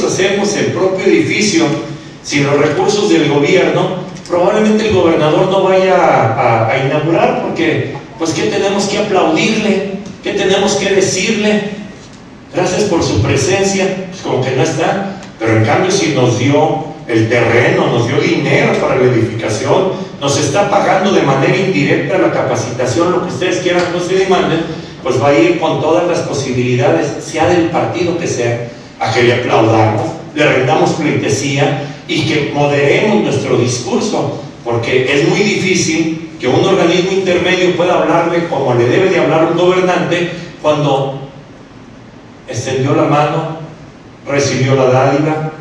hacemos el propio edificio sin los recursos del gobierno, probablemente el gobernador no vaya a inaugurar, porque pues ¿qué tenemos que aplaudirle? ¿Qué tenemos que decirle? Gracias por su presencia, pues como que no está. Pero en cambio, si nos dio el terreno, nos dio dinero para la edificación, nos está pagando de manera indirecta la capacitación, lo que ustedes quieran, no se demanden, pues va a ir con todas las posibilidades, sea del partido que sea, a que le aplaudamos, le rendamos pleitesía y que moderemos nuestro discurso, porque es muy difícil que un organismo intermedio pueda hablarle como le debe de hablar un gobernante cuando extendió la mano, recibió la dádiva,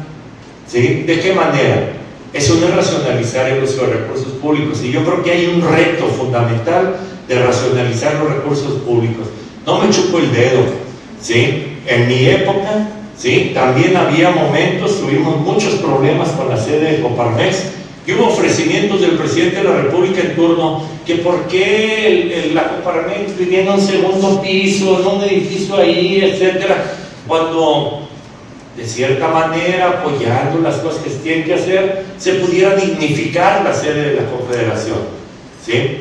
¿sí? ¿De qué manera? Eso no es racionalizar el uso de recursos públicos, y yo creo que hay un reto fundamental de racionalizar los recursos públicos. No me chupo el dedo, ¿sí? En mi época, ¿sí?, también había momentos, tuvimos muchos problemas con la sede de Coparmex, y hubo ofrecimientos del presidente de la República en turno, que por qué la Coparmex vivía en un segundo piso, en un edificio ahí, etcétera, cuando de cierta manera, apoyando las cosas que se tienen que hacer, se pudiera dignificar la sede de la Confederación, ¿sí?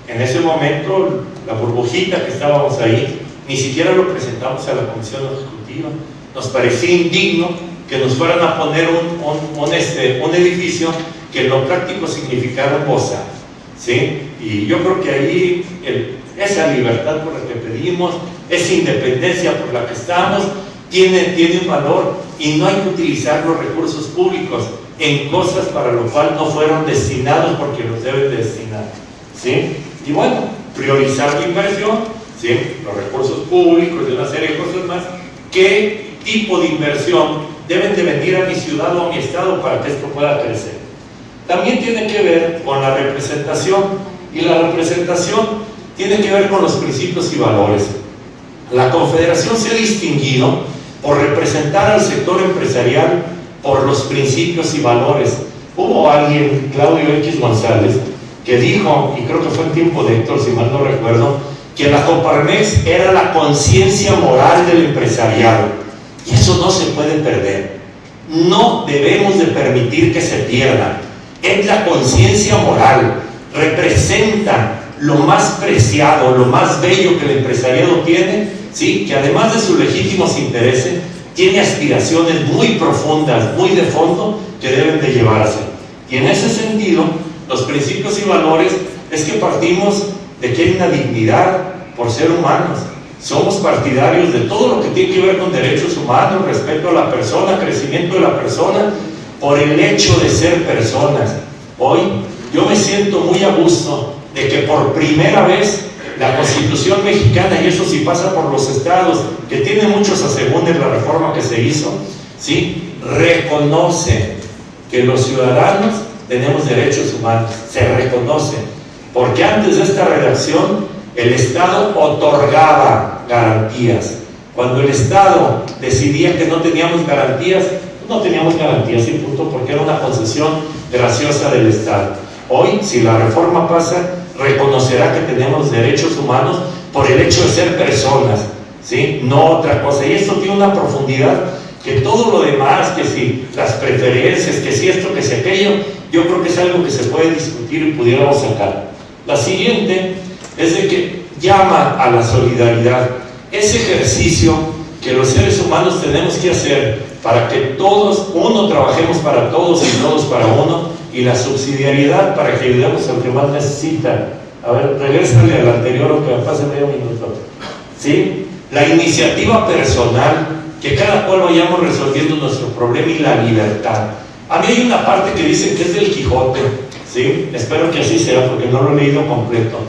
En ese momento, la burbujita que estábamos ahí, ni siquiera lo presentamos a la Comisión Ejecutiva. Nos parecía indigno que nos fueran a poner un edificio que en lo práctico significara un bozal, ¿sí? Y yo creo que ahí esa libertad por la que pedimos, esa independencia por la que estamos, tiene un valor, y no hay que utilizar los recursos públicos en cosas para lo cual no fueron destinados, porque los deben destinar, ¿sí? Y bueno, priorizar la inversión, ¿sí?, los recursos públicos y una serie de cosas más. ¿Qué tipo de inversión deben de venir a mi ciudad o a mi estado para que esto pueda crecer? También tiene que ver con la representación, y la representación tiene que ver con los principios y valores. La Confederación se ha distinguido por representar al sector empresarial por los principios y valores. Hubo alguien, Claudio X González, que dijo, y creo que fue en tiempo de Héctor, si mal no recuerdo, que la Coparmex era la conciencia moral del empresariado, y eso no se puede perder. No debemos de permitir que se pierda. Es la conciencia moral, representa lo más preciado, lo más bello que el empresariado tiene, ¿sí?, que además de sus legítimos intereses, tiene aspiraciones muy profundas, muy de fondo, que deben de llevarse. Y en ese sentido, los principios y valores es que partimos de que hay una dignidad por ser humanos. Somos partidarios de todo lo que tiene que ver con derechos humanos, respeto a la persona, crecimiento de la persona, por el hecho de ser personas. Hoy yo me siento muy a gusto de que por primera vez la Constitución mexicana, y eso sí pasa por los estados, que tiene muchos asegúnes la reforma que se hizo, ¿sí?, reconoce que los ciudadanos tenemos derechos humanos, se reconoce, porque antes de esta redacción el Estado otorgaba garantías. Cuando el Estado decidía que no teníamos garantías, no teníamos garantías, y punto, porque era una concesión graciosa del Estado. Hoy, si la reforma pasa, reconocerá que tenemos derechos humanos por el hecho de ser personas, ¿sí?, no otra cosa. Y esto tiene una profundidad que todo lo demás, que si las preferencias, que si esto, que si aquello, yo creo que es algo que se puede discutir y pudiéramos sacar. La siguiente es de que llama a la solidaridad, ese ejercicio que los seres humanos tenemos que hacer para que todos, uno, trabajemos para todos y todos para uno, y la subsidiariedad para que ayudemos al que más necesita. A ver, regrésale al anterior, o que me pase medio minuto, ¿sí? La iniciativa personal, que cada cual vayamos resolviendo nuestro problema, y la libertad. A mí hay una parte que dice que es del Quijote, ¿sí?, espero que así sea porque no lo he leído completo,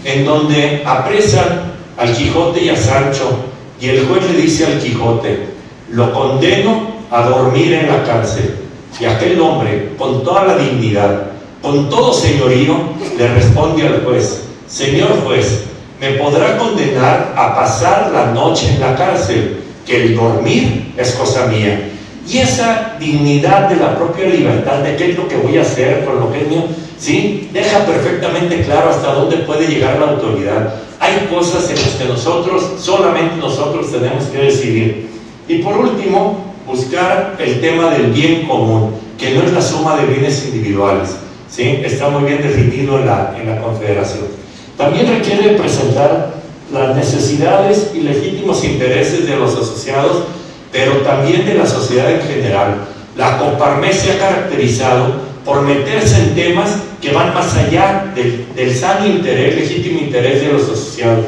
en donde apresan al Quijote y a Sancho, y el juez le dice al Quijote: lo condeno a dormir en la cárcel. Y aquel hombre, con toda la dignidad, con todo señorío, le responde al juez: señor juez, me podrá condenar a pasar la noche en la cárcel, que el dormir es cosa mía. Y esa dignidad de la propia libertad, de qué es lo que voy a hacer con lo que es mío, ¿sí?, deja perfectamente claro hasta dónde puede llegar la autoridad. Hay cosas en las que nosotros, solamente nosotros, tenemos que decidir. Y por último, buscar el tema del bien común, que no es la suma de bienes individuales, ¿sí? Está muy bien definido en la Confederación. También requiere presentar las necesidades y legítimos intereses de los asociados, pero también de la sociedad en general. La Coparmex se ha caracterizado por meterse en temas que van más allá del sano interés, legítimo interés de los asociados.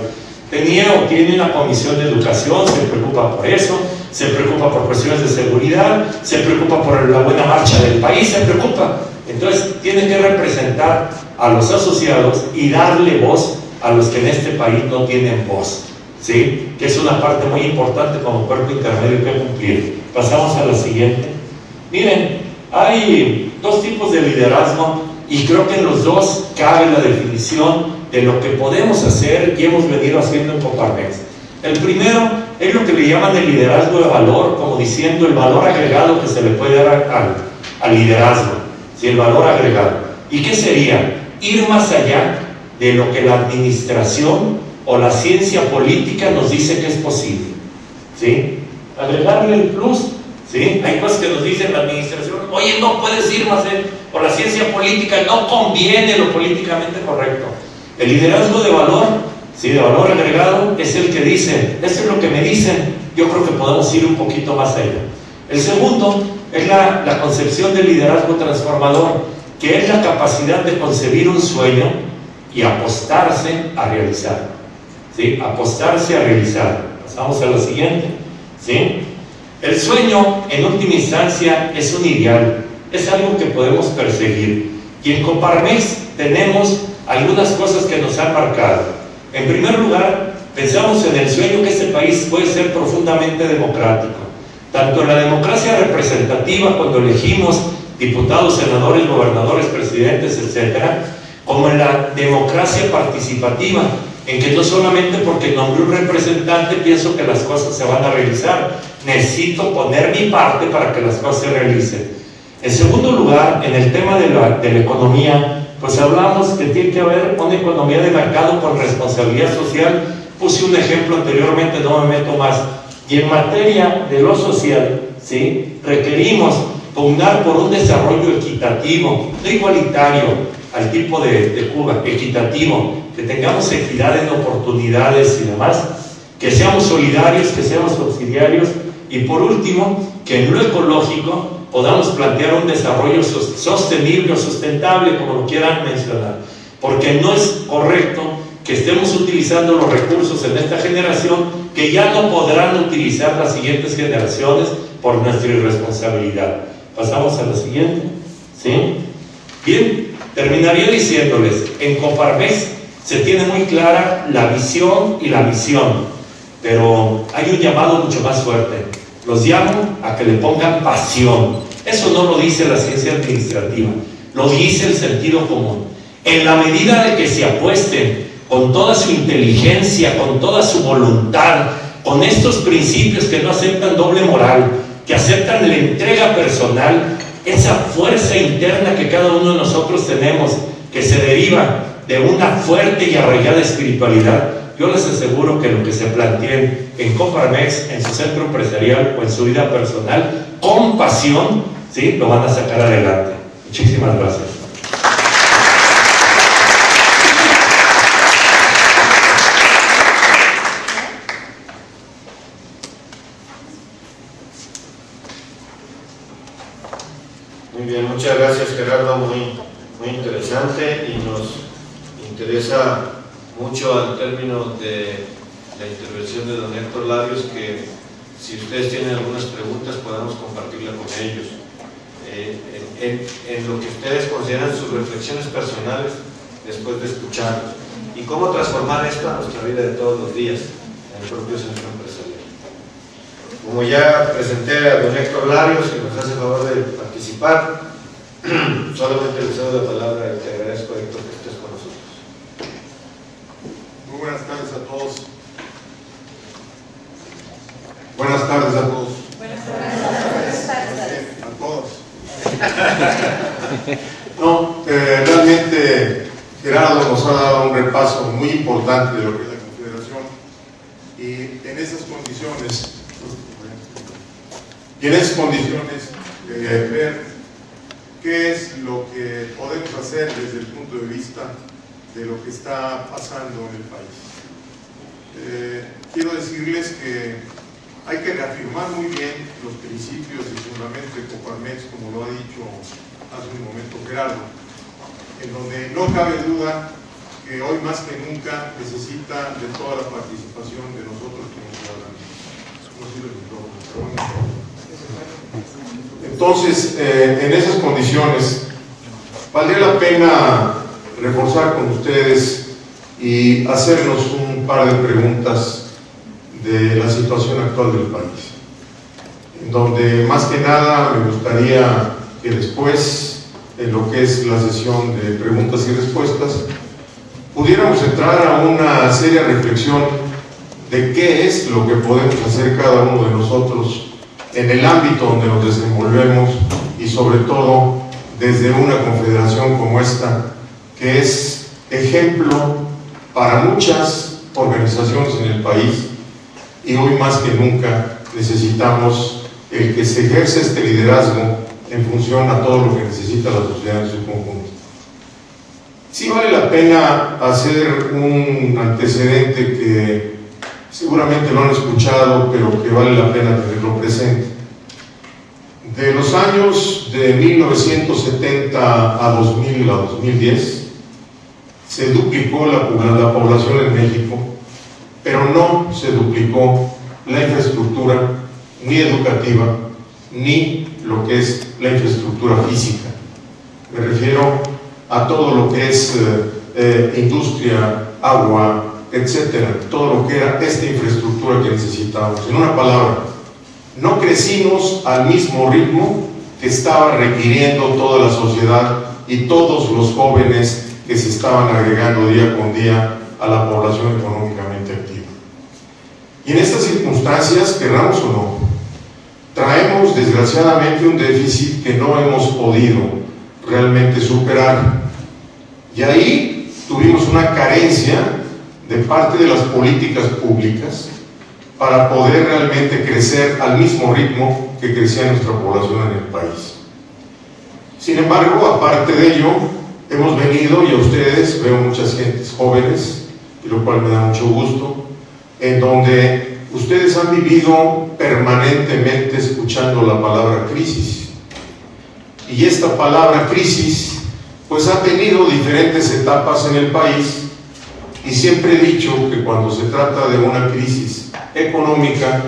Tenía o tiene una comisión de educación, se preocupa por eso, se preocupa por cuestiones de seguridad, se preocupa por la buena marcha del país, se preocupa. Entonces tiene que representar a los asociados y darle voz a los que en este país no tienen voz, ¿sí? Que es una parte muy importante como cuerpo intermedio que cumplir. Pasamos a la siguiente. Miren, hay dos tipos de liderazgo y creo que en los dos cabe la definición de lo que podemos hacer y hemos venido haciendo en Coparmex. El primero es lo que le llaman el liderazgo de valor, como diciendo el valor agregado que se le puede dar al liderazgo, ¿sí? El valor agregado. ¿Y qué sería? Ir más allá de lo que la administración o la ciencia política nos dice que es posible, ¿sí? Agregarle el plus, ¿sí? Hay cosas que nos dicen la administración, oye, no puedes ir más allá, o la ciencia política no conviene lo políticamente correcto. El liderazgo de valor, ¿sí? De valor agregado, es el que dice, esto es lo que me dicen, yo creo que podemos ir un poquito más allá. El segundo es la concepción del liderazgo transformador, que es la capacidad de concebir un sueño y apostarse a realizar, ¿sí? Apostarse a realizar. Pasamos a lo siguiente, ¿sí? El sueño, en última instancia, es un ideal, es algo que podemos perseguir. Y en Coparmex tenemos algunas cosas que nos han marcado. En primer lugar, pensamos en el sueño que este país puede ser profundamente democrático. Tanto en la democracia representativa, cuando elegimos diputados, senadores, gobernadores, presidentes, etcétera, como en la democracia participativa, en que no solamente porque nombré un representante pienso que las cosas se van a realizar, necesito poner mi parte para que las cosas se realicen. En segundo lugar, en el tema de la economía, pues hablamos que tiene que haber una economía de mercado con responsabilidad social. Puse un ejemplo anteriormente, no me meto más. Y en materia de lo social, ¿sí? Requerimos pugnar por un desarrollo equitativo, no igualitario al tipo de Cuba, equitativo, que tengamos equidad en oportunidades y demás, que seamos solidarios, que seamos subsidiarios, y por último, que en lo ecológico podamos plantear un desarrollo sostenible o sustentable, como lo quieran mencionar, porque no es correcto que estemos utilizando los recursos en esta generación que ya no podrán utilizar las siguientes generaciones por nuestra irresponsabilidad. Pasamos a la siguiente, ¿sí? Bien, terminaría diciéndoles, en Coparmex se tiene muy clara la visión y la misión, pero hay un llamado mucho más fuerte. Los llamo a que le pongan pasión. Eso no lo dice la ciencia administrativa, lo dice el sentido común. En la medida de que se apuesten con toda su inteligencia, con toda su voluntad, con estos principios que no aceptan doble moral, que aceptan la entrega personal, esa fuerza interna que cada uno de nosotros tenemos, que se deriva de una fuerte y arraigada espiritualidad, yo les aseguro que lo que se planteen en Coparmex, en su centro empresarial o en su vida personal, con pasión, ¿sí? Lo van a sacar adelante. Muchísimas gracias. Muy bien, muchas gracias Gerardo, muy interesante, y nos interesa mucho al término de la intervención de don Héctor Larios, que si ustedes tienen algunas preguntas podamos compartirla con ellos. En lo que ustedes consideran sus reflexiones personales después de escucharlos, y cómo transformar esto a nuestra vida de todos los días en el propio centro empresarial. Como ya presenté a don Héctor Larios, que nos hace el favor de participar, solamente le cedo la palabra y te agradezco, Héctor, que estés con nosotros. Muy buenas tardes a todos. Buenas tardes a todos. Buenas tardes. A todos. No, realmente Gerardo nos ha dado un repaso muy importante de lo que es la Confederación, y en esas condiciones y en esas condiciones ver qué es lo que podemos hacer desde el punto de vista de lo que está pasando en el país. Quiero decirles que hay que reafirmar muy bien los principios y fundamentos de Coparmex, como lo ha dicho hace un momento Gerardo, en donde no cabe duda que hoy más que nunca necesita de toda la participación de nosotros como ciudadanos. Entonces, en esas condiciones, valdría la pena reforzar con ustedes y hacernos un par de preguntas de la situación actual del país, en donde más que nada me gustaría que después, en lo que es la sesión de preguntas y respuestas, pudiéramos entrar a una seria reflexión de qué es lo que podemos hacer cada uno de nosotros en el ámbito donde nos desenvolvemos y sobre todo desde una confederación como esta, que es ejemplo para muchas organizaciones en el país, y hoy más que nunca necesitamos el que se ejerza este liderazgo en función a todo lo que necesita la sociedad en su conjunto. Sí vale la pena hacer un antecedente que seguramente lo han escuchado, pero que vale la pena tenerlo presente. De los años de 1970 a 2000 a 2010, se duplicó la población en México, pero no se duplicó la infraestructura ni educativa, ni lo que es la infraestructura física. Me refiero a todo lo que es industria, agua, etcétera, todo lo que era esta infraestructura que necesitábamos. En una palabra, no crecimos al mismo ritmo que estaba requiriendo toda la sociedad y todos los jóvenes que se estaban agregando día con día a la población económicamente activa. Y en estas circunstancias, querramos o no, traemos desgraciadamente un déficit que no hemos podido realmente superar. Y ahí tuvimos una carencia de parte de las políticas públicas para poder realmente crecer al mismo ritmo que crecía nuestra población en el país. Sin embargo, aparte de ello, hemos venido, y a ustedes, veo muchas gentes jóvenes, y lo cual me da mucho gusto, en donde ustedes han vivido permanentemente escuchando la palabra crisis. Y esta palabra crisis, pues ha tenido diferentes etapas en el país, y siempre he dicho que cuando se trata de una crisis económica,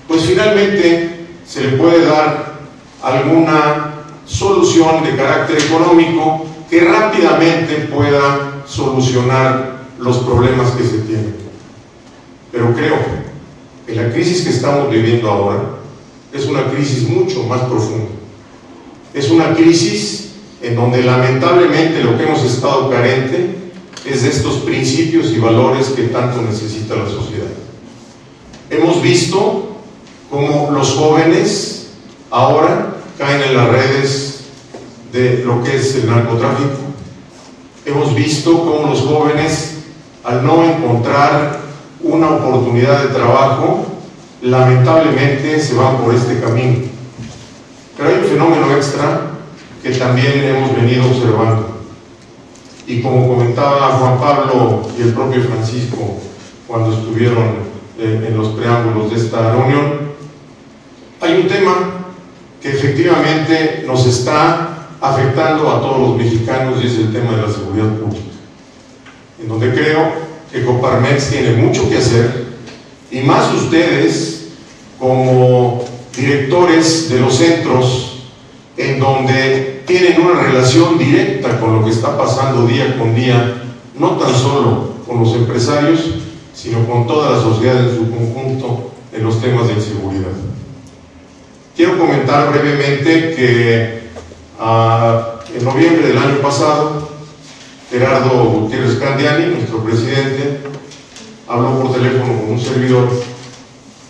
pues finalmente se le puede dar alguna solución de carácter económico que rápidamente pueda solucionar los problemas que se tienen. Pero creo que la crisis que estamos viviendo ahora es una crisis mucho más profunda. Es una crisis en donde lamentablemente lo que hemos estado carente es de estos principios y valores que tanto necesita la sociedad. Hemos visto cómo los jóvenes ahora caen en las redes de lo que es el narcotráfico. Hemos visto cómo los jóvenes, al no encontrar una oportunidad de trabajo, lamentablemente se van por este camino. Pero hay un fenómeno extra que también hemos venido observando. Y como comentaba Juan Pablo y el propio Francisco cuando estuvieron en los preámbulos de esta reunión, hay un tema que efectivamente nos está afectando a todos los mexicanos, y es el tema de la seguridad pública, en donde creo que Coparmex tiene mucho que hacer, y más ustedes como directores de los centros, en donde tienen una relación directa con lo que está pasando día con día, no tan solo con los empresarios, sino con toda la sociedad en su conjunto en los temas de inseguridad. Quiero comentar brevemente que en noviembre del año pasado, Gerardo Gutiérrez Candiani, nuestro presidente, habló por teléfono con un servidor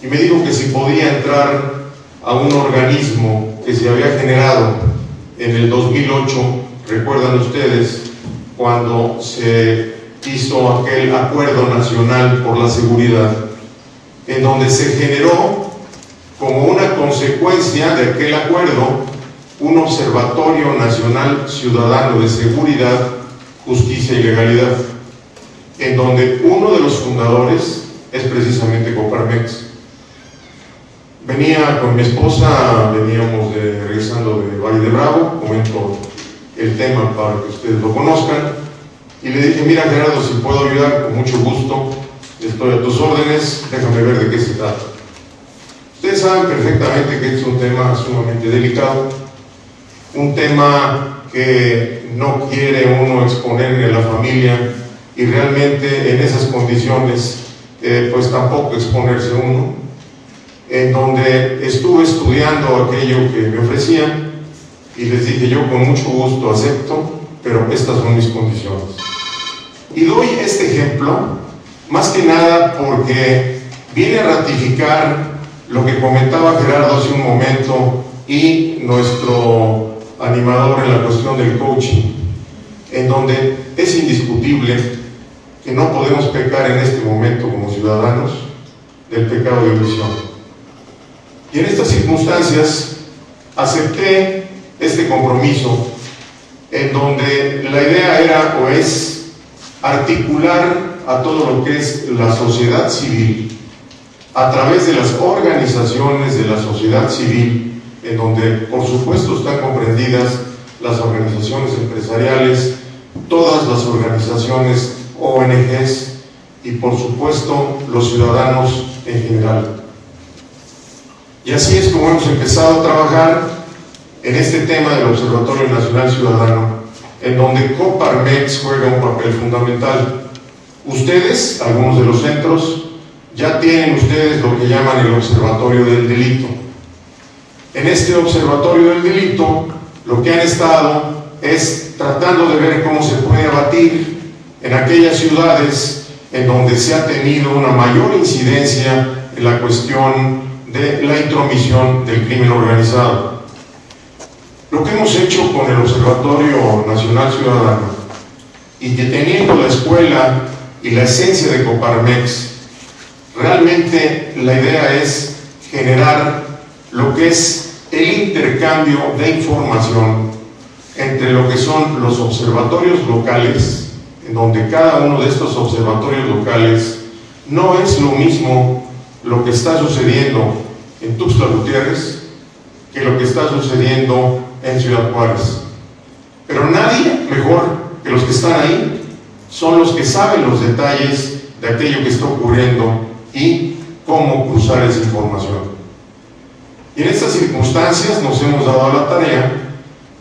y me dijo que si podía entrar a un organismo que se había generado en el 2008, recuerdan ustedes, cuando se hizo aquel acuerdo nacional por la seguridad, en donde se generó como una consecuencia de aquel acuerdo, un Observatorio Nacional Ciudadano de Seguridad, Justicia y Legalidad, en donde uno de los fundadores es precisamente Coparmex. Venía con mi esposa, veníamos regresando de Valle de Bravo, comento el tema para que ustedes lo conozcan, y le dije: mira, Gerardo, si puedo ayudar, con mucho gusto, estoy a tus órdenes, déjame ver de qué se trata. Ustedes saben perfectamente que es un tema sumamente delicado, un tema que no quiere uno exponer en la familia, y realmente en esas condiciones pues tampoco exponerse uno, en donde estuve estudiando aquello que me ofrecían y les dije: yo con mucho gusto acepto, pero estas son mis condiciones. Y doy este ejemplo más que nada porque viene a ratificar lo que comentaba Gerardo hace un momento y nuestro animador en la cuestión del coaching, en donde es indiscutible que no podemos pecar en este momento como ciudadanos del pecado de omisión. Y en estas circunstancias acepté este compromiso, en donde la idea era o es articular a todo lo que es la sociedad civil a través de las organizaciones de la sociedad civil, en donde por supuesto están comprendidas las organizaciones empresariales, todas las organizaciones ONGs y por supuesto los ciudadanos en general. Y así es como hemos empezado a trabajar en este tema del Observatorio Nacional Ciudadano, en donde Coparmex juega un papel fundamental. Ustedes, algunos de los centros, ya tienen ustedes lo que llaman el Observatorio del Delito. En este Observatorio del Delito, lo que han estado es tratando de ver cómo se puede abatir en aquellas ciudades en donde se ha tenido una mayor incidencia en la cuestión de la intromisión del crimen organizado. Lo que hemos hecho con el Observatorio Nacional Ciudadano, y que teniendo la escuela y la esencia de Coparmex, realmente la idea es generar lo que es el intercambio de información entre lo que son los observatorios locales, en donde cada uno de estos observatorios locales no es lo mismo lo que está sucediendo en Tuxtla Gutiérrez que lo que está sucediendo en Ciudad Juárez. Pero nadie mejor que los que están ahí son los que saben los detalles de aquello que está ocurriendo y cómo cruzar esa información. Y en estas circunstancias nos hemos dado a la tarea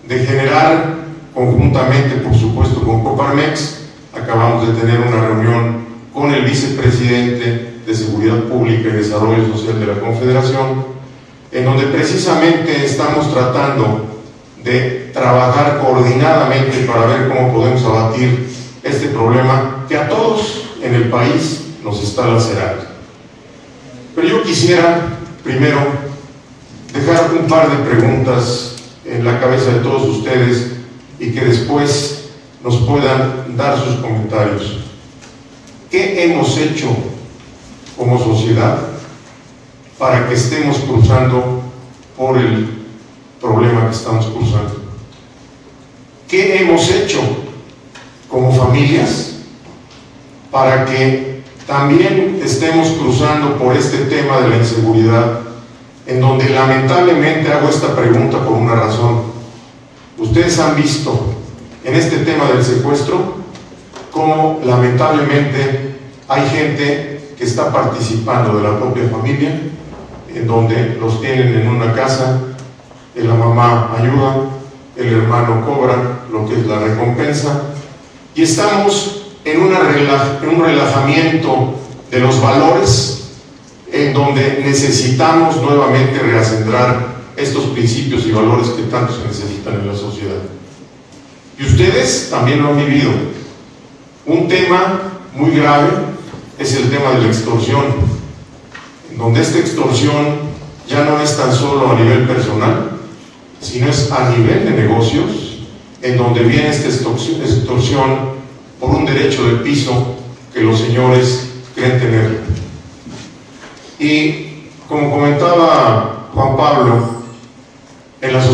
de generar conjuntamente, por supuesto, con Coparmex. Acabamos de tener una reunión con el vicepresidente de Seguridad Pública y Desarrollo Social de la Confederación, en donde precisamente estamos tratando de trabajar coordinadamente para ver cómo podemos abatir este problema que a todos en el país nos está lacerando. Pero yo quisiera primero dejar un par de preguntas en la cabeza de todos ustedes y que después nos puedan dar sus comentarios. ¿Qué hemos hecho como sociedad para que estemos cruzando por el problema que estamos cruzando? ¿Qué hemos hecho como familias para que también estemos cruzando por este tema de la inseguridad, en donde lamentablemente hago esta pregunta por una razón? Ustedes han visto en este tema del secuestro cómo lamentablemente hay gente que está participando de la propia familia, en donde los tienen en una casa, la mamá ayuda, el hermano cobra lo que es la recompensa, y estamos en un relajamiento de los valores, en donde necesitamos nuevamente reacendrar estos principios y valores que tanto se necesitan en la sociedad. Y ustedes también lo han vivido. Un tema muy grave es el tema de la extorsión, en donde esta extorsión ya no es tan solo a nivel personal, sino es a nivel de negocios, en donde viene esta extorsión por un derecho de piso que los señores creen tener. Y como comentaba Juan Pablo, en la